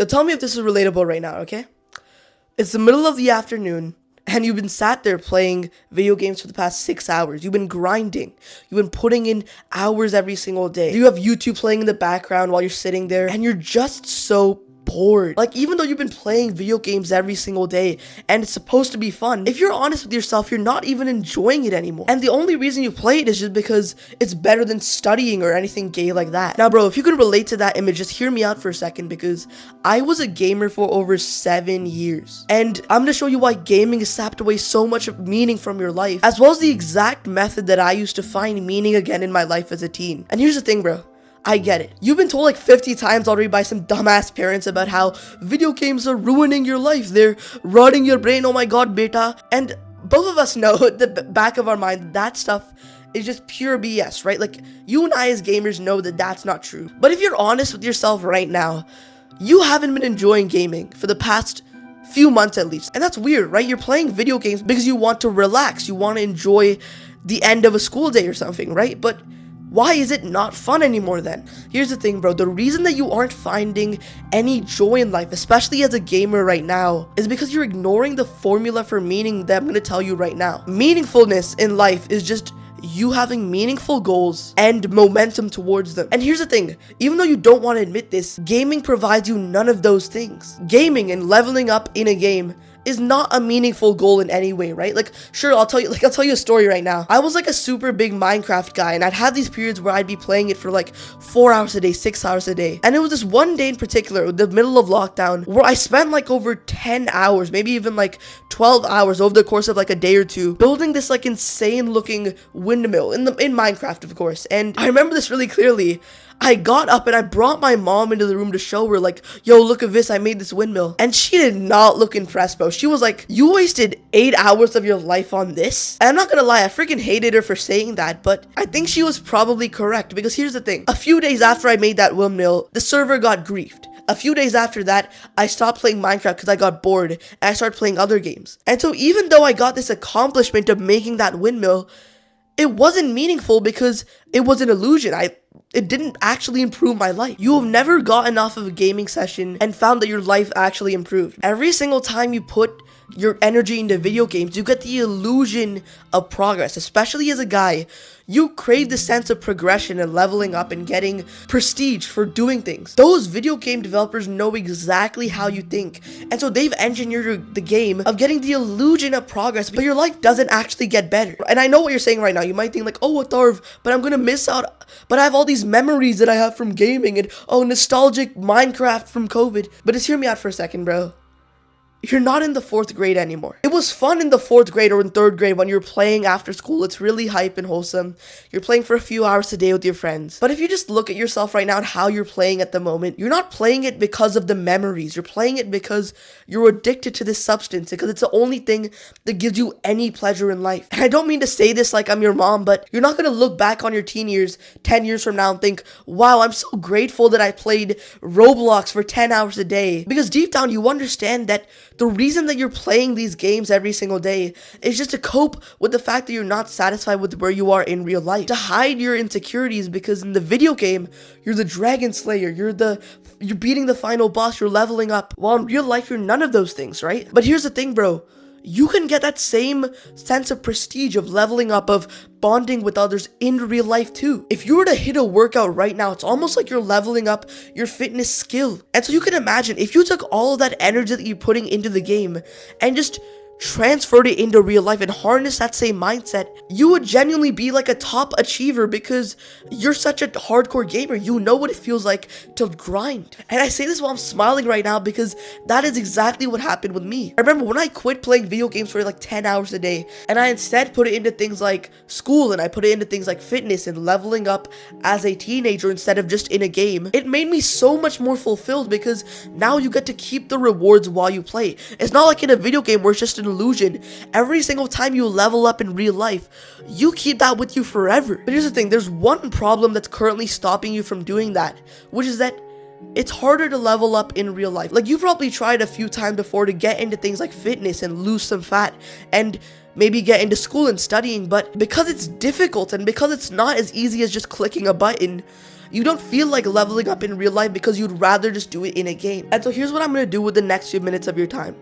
Now tell me if this is relatable right now, okay? It's the middle of the afternoon, and you've been sat there playing video games for the past 6 hours. You've been grinding. You've been putting in hours every single day. You have YouTube playing in the background while you're sitting there, and you're just so bored. Like, even though you've been playing video games every single day and it's supposed to be fun, if you're honest with yourself, you're not even enjoying it anymore. And the only reason you play it is just because it's better than studying or anything gay like that. Now, bro, if you can relate to that image, just hear me out for a second, because I was a gamer for over 7 years. And I'm gonna show you why gaming has sapped away so much of meaning from your life, as well as the exact method that I used to find meaning again in my life as a teen. And here's the thing, bro. I get it. You've been told like 50 times already by some dumbass parents about how video games are ruining your life. They're rotting your brain. Oh my god, beta. And both of us know at the back of our mind that stuff is just pure BS, right? Like, you and I as gamers know that that's not true. But if you're honest with yourself right now, you haven't been enjoying gaming for the past few months at least. And that's weird, right? You're playing video games because you want to relax. You want to enjoy the end of a school day or something, right? But why is it not fun anymore then? Here's the thing, bro. The reason that you aren't finding any joy in life, especially as a gamer right now, is because you're ignoring the formula for meaning that I'm going to tell you right now. Meaningfulness in life is just you having meaningful goals and momentum towards them. And here's the thing, even though you don't want to admit this, gaming provides you none of those things. Gaming and leveling up in a game is not a meaningful goal in any way, right? Like, sure, I'll tell you a story right now. I was like a super big Minecraft guy, and I'd have these periods where I'd be playing it for like 4 hours a day, 6 hours a day. And it was this one day in particular, the middle of lockdown, where I spent like over 10 hours, maybe even like 12 hours over the course of like a day or two, building this like insane looking windmill in Minecraft, of course. And I remember this really clearly. I got up and I brought my mom into the room to show her, like, yo, look at this, I made this windmill. And she did not look impressed, bro. She was like, you wasted 8 hours of your life on this? And I'm not gonna lie, I freaking hated her for saying that, but I think she was probably correct, because here's the thing. A few days after I made that windmill, the server got griefed. A few days after that, I stopped playing Minecraft because I got bored, and I started playing other games. And so even though I got this accomplishment of making that windmill, it wasn't meaningful because it was an illusion. It didn't actually improve my life. You have never gotten off of a gaming session and found that your life actually improved. Every single time you put your energy into video games, you get the illusion of progress. Especially as a guy, you crave the sense of progression and leveling up and getting prestige for doing things. Those video game developers know exactly how you think, and so they've engineered the game of getting the illusion of progress, but your life doesn't actually get better. And I know what you're saying right now. You might think like, oh, Atharv, but I'm gonna miss out. But I have all these memories that I have from gaming, and oh, nostalgic Minecraft from COVID. But just hear me out for a second, bro. You're not in the 4th grade anymore. It was fun in the 4th grade or in 3rd grade when you're playing after school. It's really hype and wholesome. You're playing for a few hours a day with your friends. But if you just look at yourself right now and how you're playing at the moment, you're not playing it because of the memories. You're playing it because you're addicted to this substance, because it's the only thing that gives you any pleasure in life. And I don't mean to say this like I'm your mom, but you're not gonna look back on your teen years 10 years from now and think, wow, I'm so grateful that I played Roblox for 10 hours a day. Because deep down you understand that the reason that you're playing these games every single day is just to cope with the fact that you're not satisfied with where you are in real life. To hide your insecurities, because in the video game, you're the dragon slayer, you're beating the final boss, you're leveling up. While in real life, you're none of those things, right? But here's the thing, bro. You can get that same sense of prestige of leveling up, of bonding with others in real life too. If you were to hit a workout right now, it's almost like you're leveling up your fitness skill. And so you can imagine if you took all of that energy that you're putting into the game and just transferred it into real life and harness that same mindset, you would genuinely be like a top achiever, because you're such a hardcore gamer. You know what it feels like to grind. And I say this while I'm smiling right now, because that is exactly what happened with me. I remember when I quit playing video games for like 10 hours a day, and I instead put it into things like school, and I put it into things like fitness and leveling up as a teenager instead of just in a game, it made me so much more fulfilled, because now you get to keep the rewards while you play. It's not like in a video game where it's just an illusion. Every single time you level up in real life, you keep that with you forever. But here's the thing, there's one problem that's currently stopping you from doing that, which is that it's harder to level up in real life. Like, you probably tried a few times before to get into things like fitness and lose some fat and maybe get into school and studying, but because it's difficult and because it's not as easy as just clicking a button, you don't feel like leveling up in real life because you'd rather just do it in a game. And so here's what I'm going to do with the next few minutes of your time.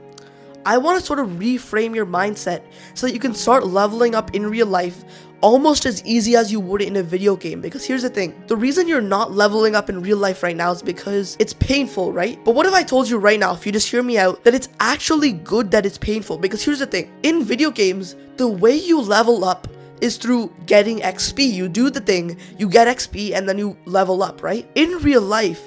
I want to sort of reframe your mindset so that you can start leveling up in real life almost as easy as you would in a video game. Because here's the thing, the reason you're not leveling up in real life right now is because it's painful, right? But what if I told you right now, if you just hear me out, that it's actually good that it's painful? Because here's the thing, in video games, the way you level up is through getting XP. You do the thing, you get XP, and then you level up, right? In real life,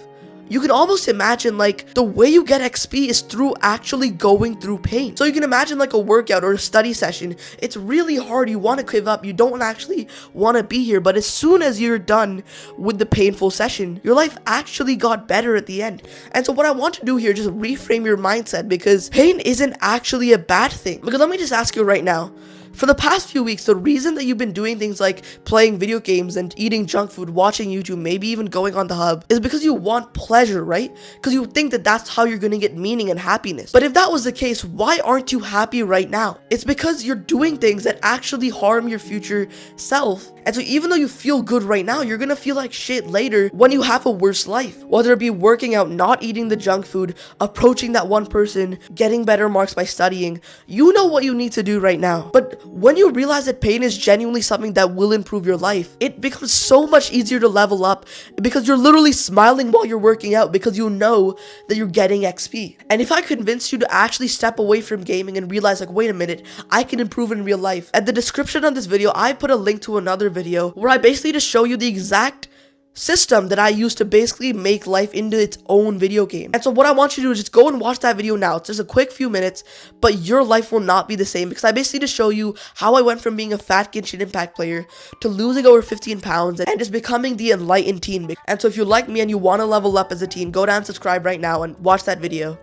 you can almost imagine like the way you get XP is through actually going through pain. So you can imagine like a workout or a study session. It's really hard. You want to give up. You don't actually want to be here. But as soon as you're done with the painful session, your life actually got better at the end. And so what I want to do here, just reframe your mindset, because pain isn't actually a bad thing. Because let me just ask you right now, for the past few weeks, the reason that you've been doing things like playing video games and eating junk food, watching YouTube, maybe even going on the hub, is because you want pleasure, right? Because you think that that's how you're going to get meaning and happiness. But if that was the case, why aren't you happy right now? It's because you're doing things that actually harm your future self. And so even though you feel good right now, you're going to feel like shit later when you have a worse life. Whether it be working out, not eating the junk food, approaching that one person, getting better marks by studying, you know what you need to do right now. But when you realize that pain is genuinely something that will improve your life, it becomes so much easier to level up because you're literally smiling while you're working out because you know that you're getting XP. And if I convince you to actually step away from gaming and realize like, wait a minute, I can improve in real life. At the description of this video, I put a link to another video where I basically just show you the exact system that I use to basically make life into its own video game. And so what I want you to do is just go and watch that video now. It's just a quick few minutes, but your life will not be the same because I basically just show you how I went from being a fat Genshin Impact player to losing over 15 pounds and just becoming the enlightened teen. And so if you like me and you want to level up as a teen, go down and subscribe right now and watch that video.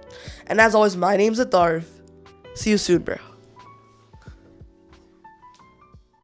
And as always, my name's Atharv. See you soon, bro.